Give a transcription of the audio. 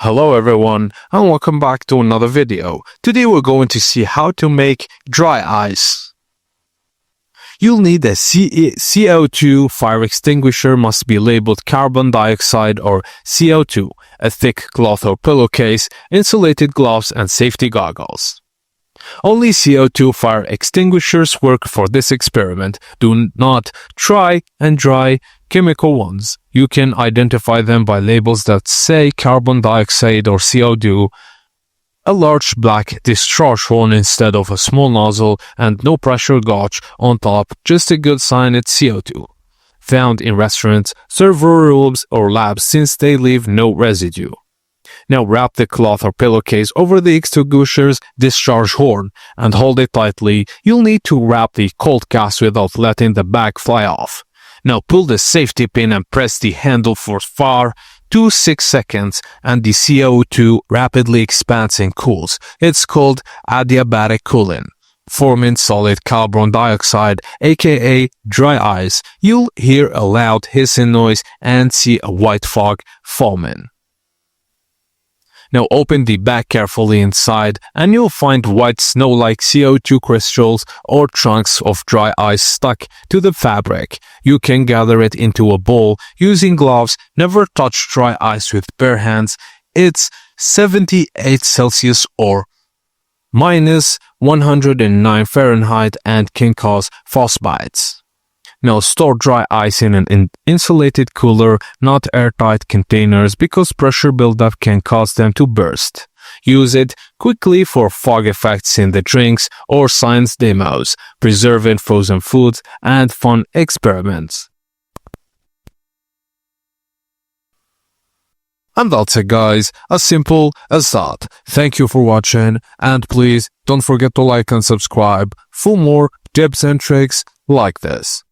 Hello everyone and welcome back to another video. Today we're going to see how to make dry ice. You'll need a CO2 fire extinguisher, must be labeled carbon dioxide or CO2, a thick cloth or pillowcase, insulated gloves and safety goggles. Only CO2 fire extinguishers work for this experiment. Do not try and dry chemical ones. You can identify them by labels that say carbon dioxide or CO2, a large black discharge horn instead of a small nozzle, and no pressure gauge on top, just a good sign it's CO2. Found in restaurants, server rooms or labs since they leave no residue. Now wrap the cloth or pillowcase over the extinguisher's discharge horn and hold it tightly. You'll need to wrap the cold cast without letting the bag fly off. Now pull the safety pin and press the handle for 4 to 6 seconds and the CO2 rapidly expands and cools. It's called adiabatic cooling, forming solid carbon dioxide, aka dry ice. You'll hear a loud hissing noise and see a white fog forming. Now open the bag carefully inside and you'll find white snow-like CO2 crystals or chunks of dry ice stuck to the fabric. You can gather it into a bowl using gloves. Never touch dry ice with bare hands. It's 78 Celsius or minus 109 Fahrenheit and can cause frostbites. Now store dry ice in an insulated cooler, not airtight containers, because pressure buildup can cause them to burst. Use it quickly for fog effects in the drinks or science demos, preserving frozen foods, and fun experiments. And that's it guys, as simple as that. Thank you for watching and please don't forget to like and subscribe for more tips and tricks like this.